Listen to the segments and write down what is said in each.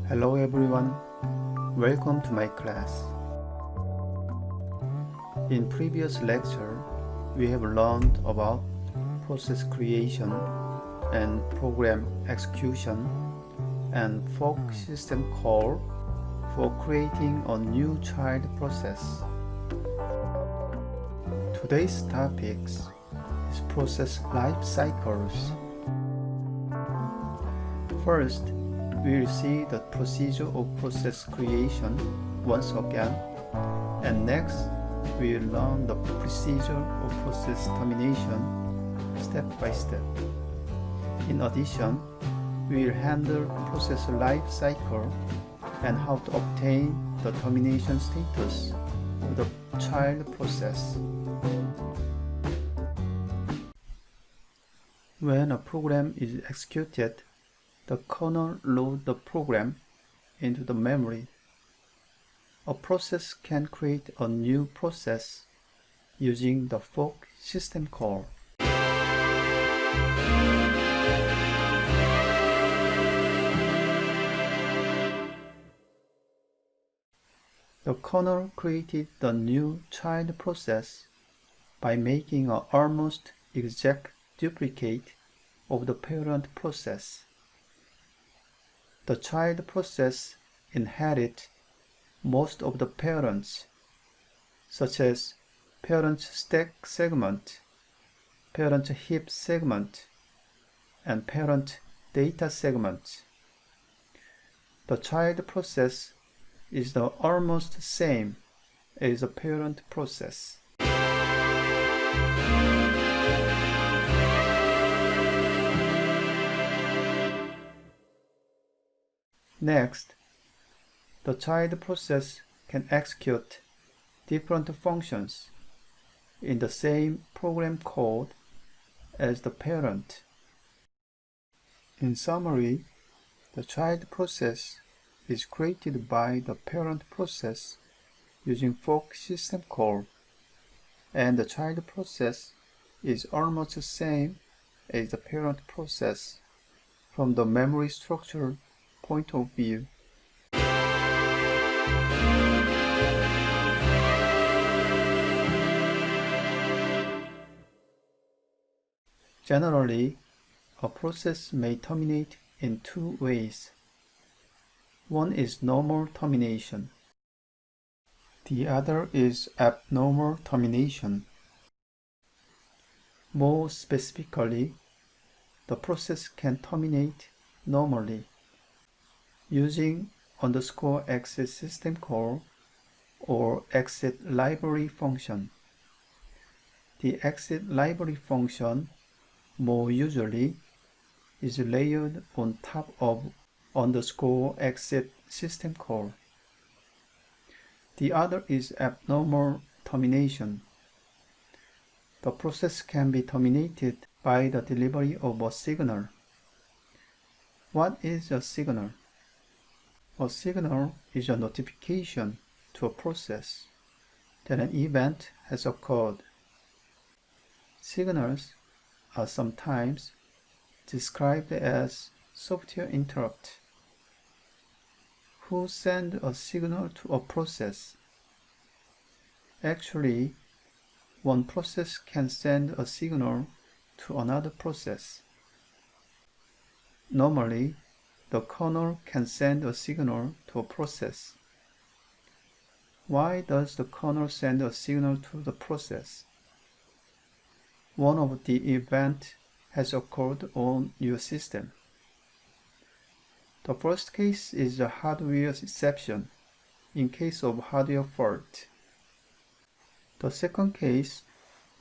Hello everyone, welcome to my class. In previous lecture, we have learned about process creation and program execution and fork system call for creating a new child process. Today's topic is process life cycles. First, we will see the procedure of process creation once again, and next we will learn the procedure of process termination step by step. In addition, we will handle process life cycle and how to obtain the termination status of the child process. When a program is executed, the kernel loads the program into the memory. A process can create a new process using the fork system call. The kernel created the new child process by making an almost exact duplicate of the parent process. The child process inherits most of the parents, such as parent stack segment, parent heap segment, and parent data segment. The child process is the almost same as the parent process. Next, the child process can execute different functions in the same program code as the parent. In summary, the child process is created by the parent process using fork system call, and the child process is almost the same as the parent process from the memory structure point of view. Generally, a process may terminate in two ways. One is normal termination. The other is abnormal termination. More specifically, the process can terminate normally using _exit system call or exit library function. The exit library function more usually is layered on top of _exit system call. The other is abnormal termination. The process can be terminated by the delivery of a signal. What is a signal? A signal is a notification to a process that an event has occurred. Signals are sometimes described as software interrupt. Who sends a signal to a process? Actually, one process can send a signal to another process. Normally, the kernel can send a signal to a process. Why does the kernel send a signal to the process? One of the events has occurred on your system. The first case is a hardware exception in case of hardware fault. The second case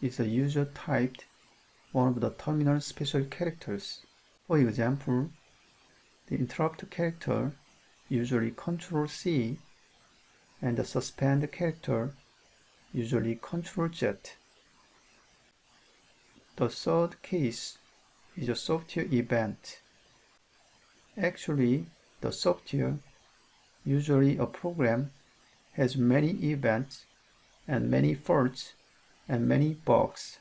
is a user typed one of the terminal special characters. For example, the interrupt character, usually Ctrl+C, and the suspend character, usually Ctrl+Z. The third case is a software event. Actually, the software, usually a program, has many events and many faults and many bugs.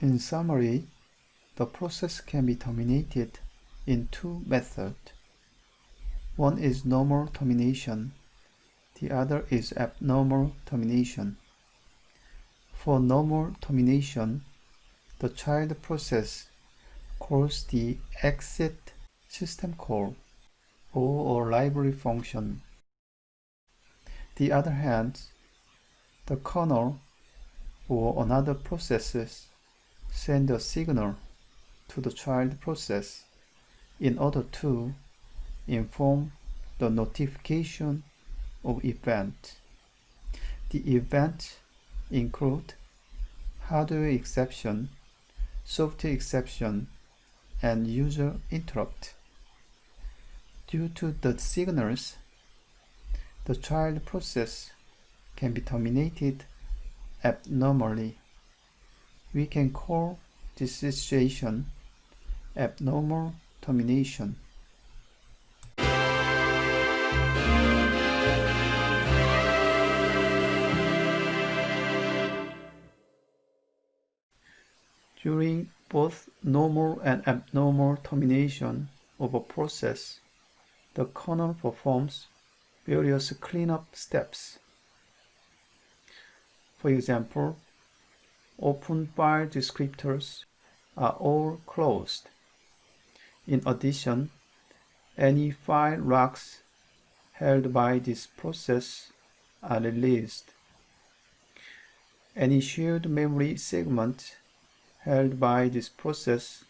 In summary, the process can be terminated in two methods. One is normal termination, the other is abnormal termination. For normal termination, the child process calls the exit system call or a library function. The other hand, the kernel or another processes send a signal to the child process in order to inform the notification of event. The events include hardware exception, software exception, and user interrupt. Due to the signals, the child process can be terminated abnormally. We can call this situation abnormal termination. During both normal and abnormal termination of a process, the kernel performs various cleanup steps. For example, open file descriptors are all closed. In addition, any file locks held by this process are released. Any shared memory segments held by this process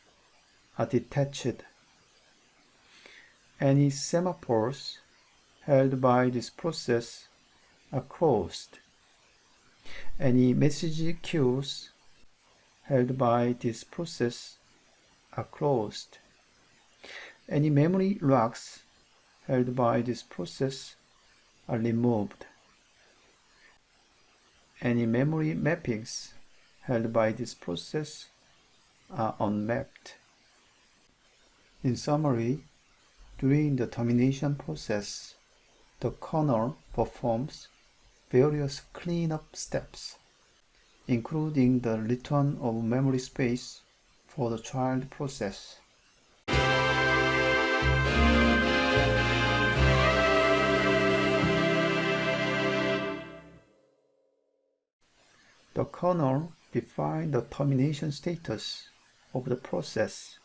are detached. Any semaphores held by this process are closed. Any message queues held by this process are closed. Any memory locks held by this process are removed. Any memory mappings held by this process are unmapped. In summary, during the termination process, the kernel performs various cleanup steps, including the return of memory space for the child process. The kernel defines the termination status of the process.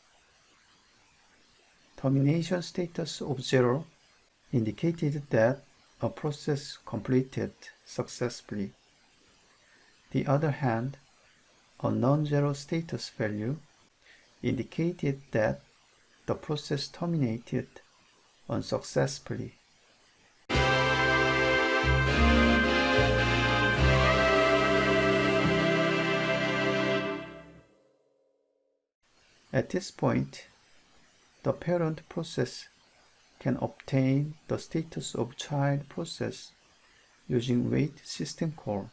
Termination status of 0 indicated that a process completed successfully. The other hand, a non-zero status value indicated that the process terminated unsuccessfully. At this point, the parent process can obtain the status of child process using wait system call.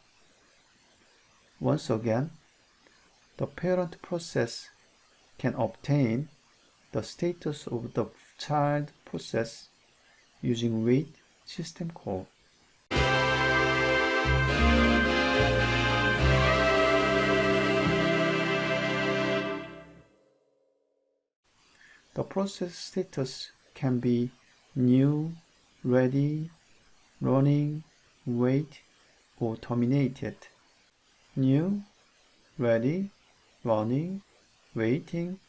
Once again, the parent process can obtain the status of the child process using wait system call. The process status can be new, ready, running, wait, or terminated. New, ready, running, waiting,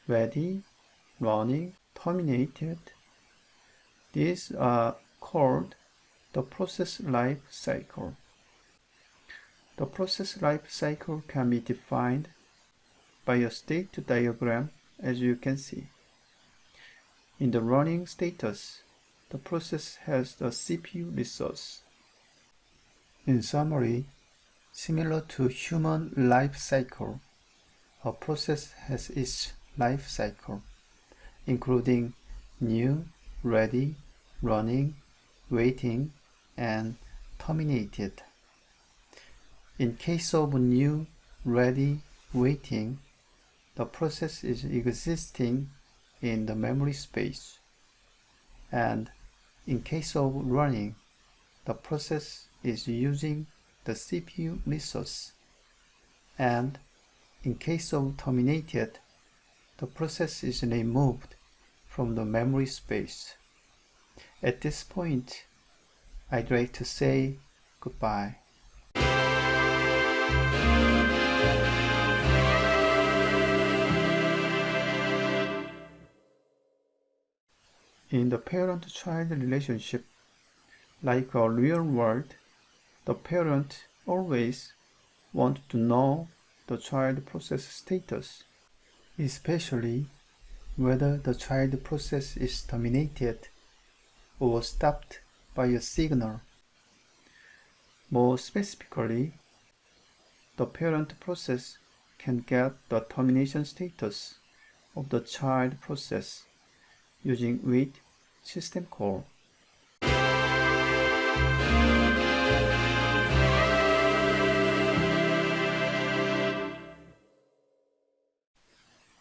ready, running, terminated. These are called the process life cycle. The process life cycle can be defined by a state diagram, as you can see. In the running status, the process has the CPU resource. In summary, similar to human life cycle, a process has its life cycle, including new, ready, running, waiting, and terminated. In case of new, ready, waiting, the process is existing in the memory space. And in case of running, the process is using the CPU resource. And in case of terminated, the process is removed from the memory space. At this point, I'd like to say goodbye. In the parent-child relationship, like a real world, the parent always wants to know the child process status, especially whether the child process is terminated or stopped by a signal. More specifically, the parent process can get the termination status of the child process using wait system call.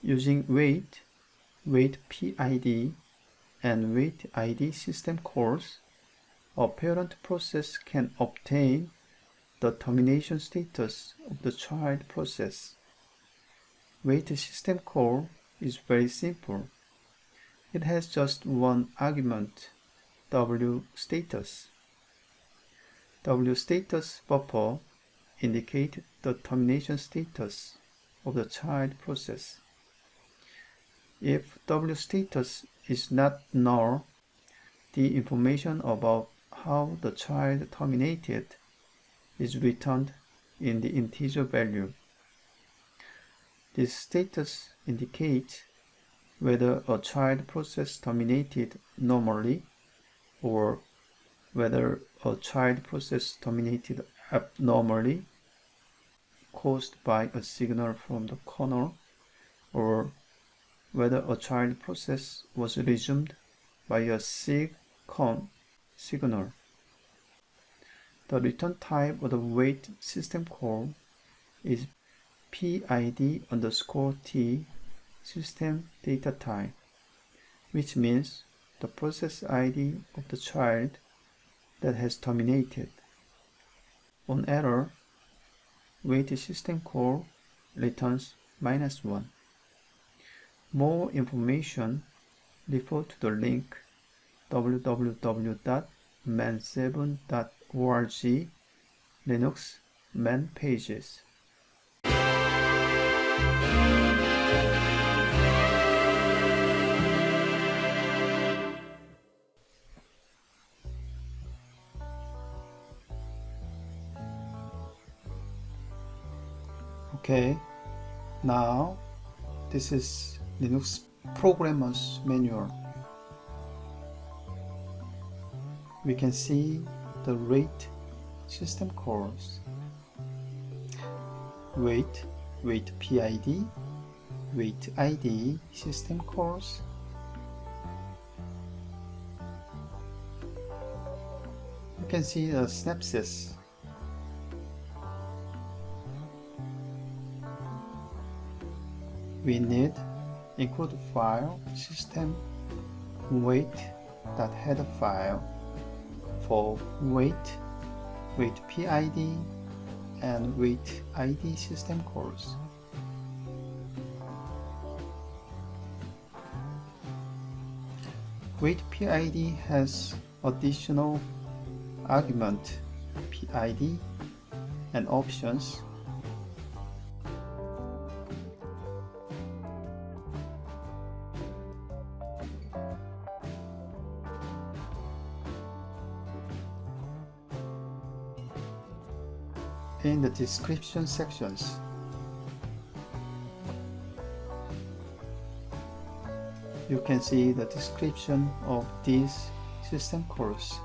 Using wait PID, and wait ID system calls, a parent process can obtain the termination status of the child process. Wait system call is very simple. It has just one argument, W status. W status buffer indicates the termination status of the child process. If W status is not null, the information about how the child terminated is returned in the integer value. This status indicates whether a child process terminated normally or whether a child process terminated abnormally caused by a signal from the kernel, or whether a child process was resumed by a sig-con signal. The return type of the wait system call is PID_T system data type, which means the process ID of the child that has terminated. On error, wait system call returns -1. More information, refer to the link www.man7.org Linux man pages. Okay, now this is Linux Programmer's Manual. We can see the wait system calls. Wait PID, wait ID system calls. You can see the synapses. We need include file system wait.header file for wait PID and wait ID system calls. Wait PID has additional argument PID and options. In the description sections, you can see the description of these system calls.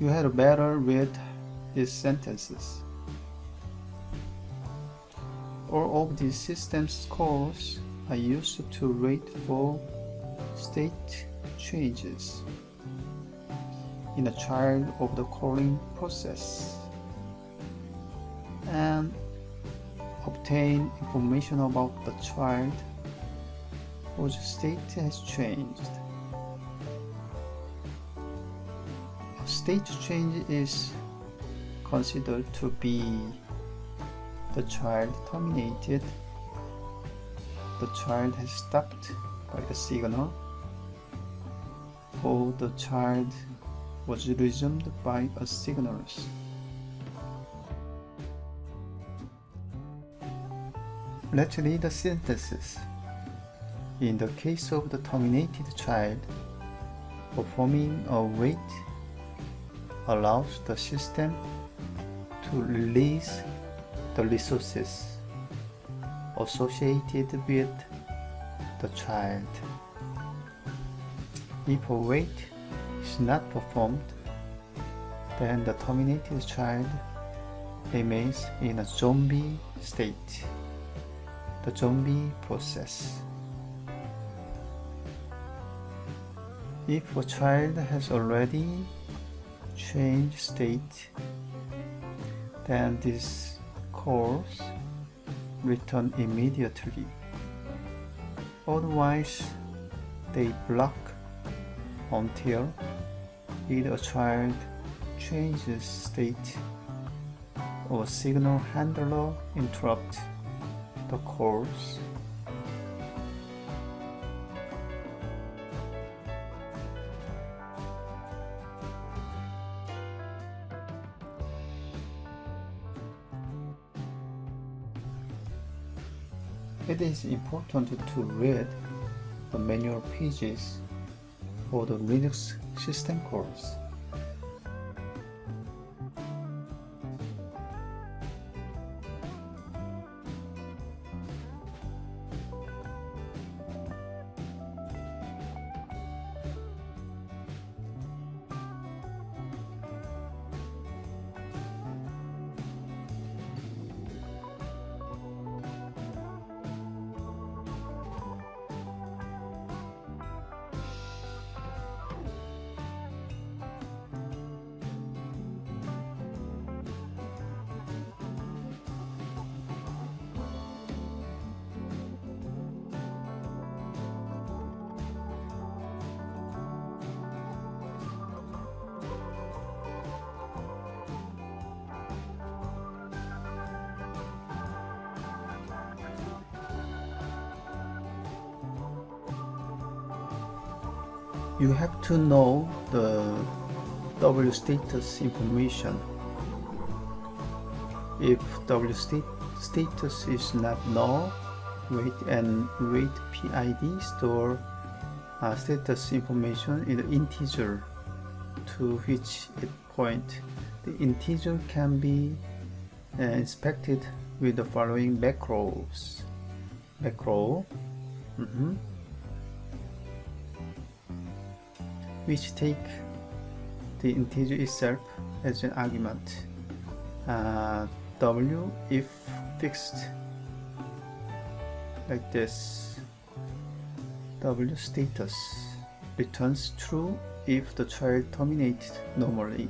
You had better read these sentences. All of these systems calls are used to wait for state changes in a child of the calling process and obtain information about the child whose state has changed. A state change is considered to be the child terminated, the child has stopped by a signal, before the child was resumed by a signals. Let's read the sentences. In the case of the terminated child, performing a wait allows the system to release the resources associated with the child. If a wait is not performed, then the terminated child remains in a zombie state, the zombie process. If a child has already changed state, then these calls return immediately. Otherwise, they block until either a child changes state or a signal handler interrupts the calls. It is important to read the manual pages for the Linux system calls. You have to know the W status information. If W status is not null, wait and wait PID store status information in the integer to which it points. The integer can be inspected with the following macros. Macro. Which take the integer itself as an argument. W if fixed, like this. W status returns true if the child terminated normally.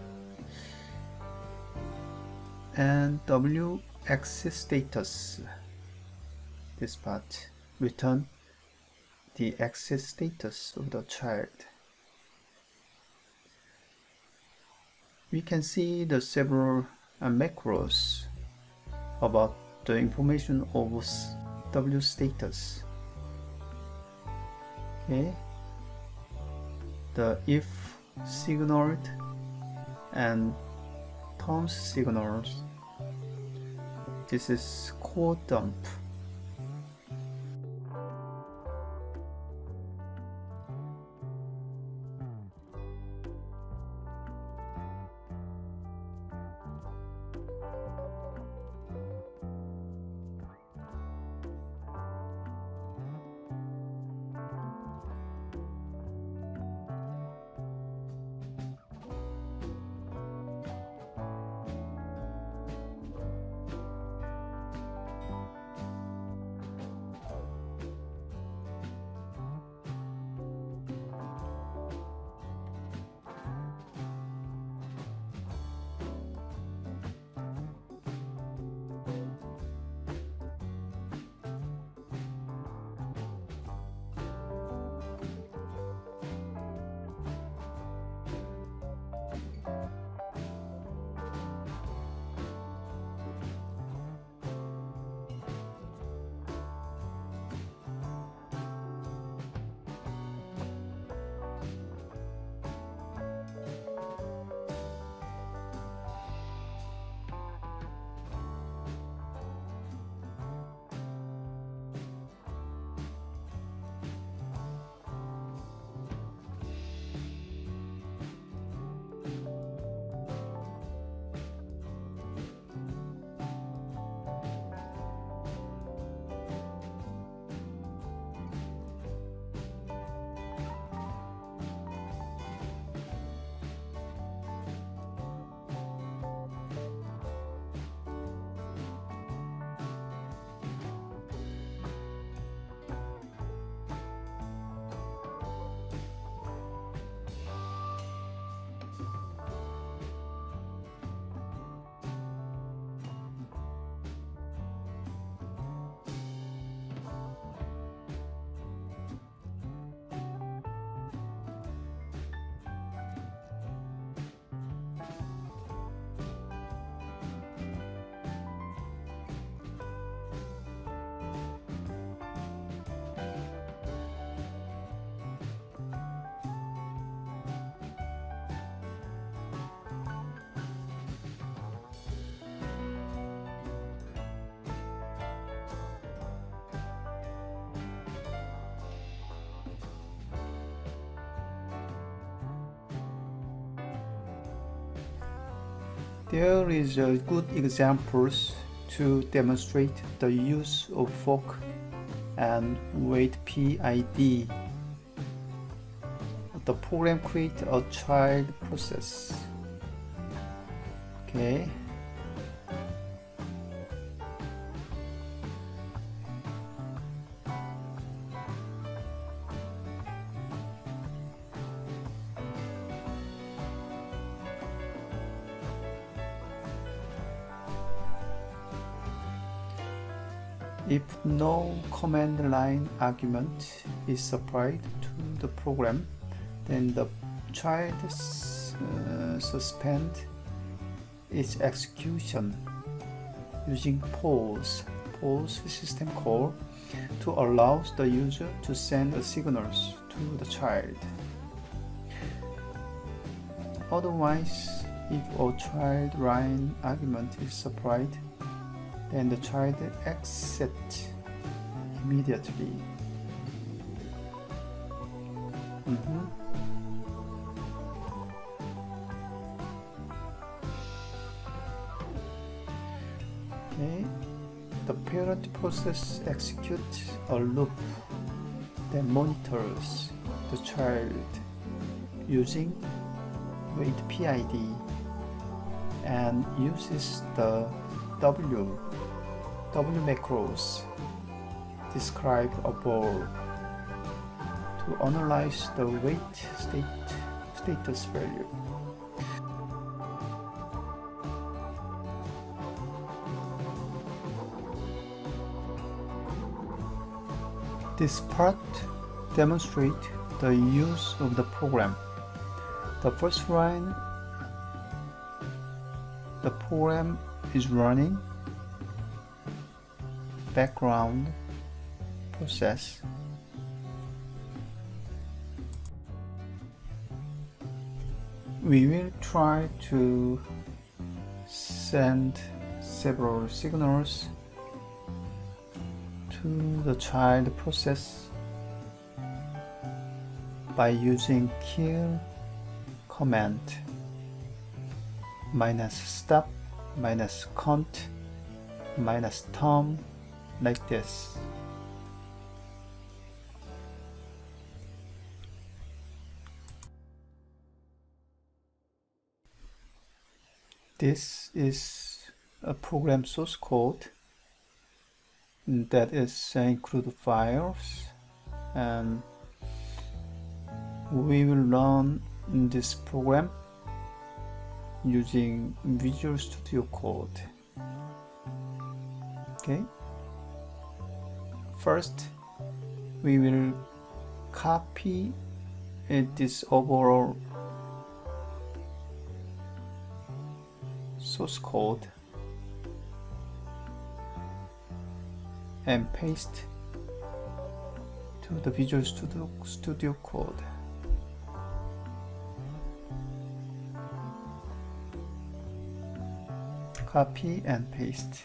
And W exit status, this part, return the exit status of the child. We can see the several macros about the information of W status. Okay, the if signaled and terms signals. This is code dump. There is a good examples to demonstrate the use of fork and wait PID. The program creates a child process. Okay. If no command line argument is supplied to the program, then the child suspend its execution using pause system call to allow the user to send signals to the child. Otherwise, if a child line argument is supplied, then the child exits immediately. Okay. The parent process executes a loop that monitors the child using wait PID and uses the W macros described above to analyze the wait status value. This part demonstrates the use of the program. The first line, the program is running background process. We will try to send several signals to the child process by using kill command -stop, -count, -term, like this. This is a program source code that is include files, and we will run this program using Visual Studio Code. Okay. First, we will copy this overall source code and paste to the Visual Studio Code. Copy and paste.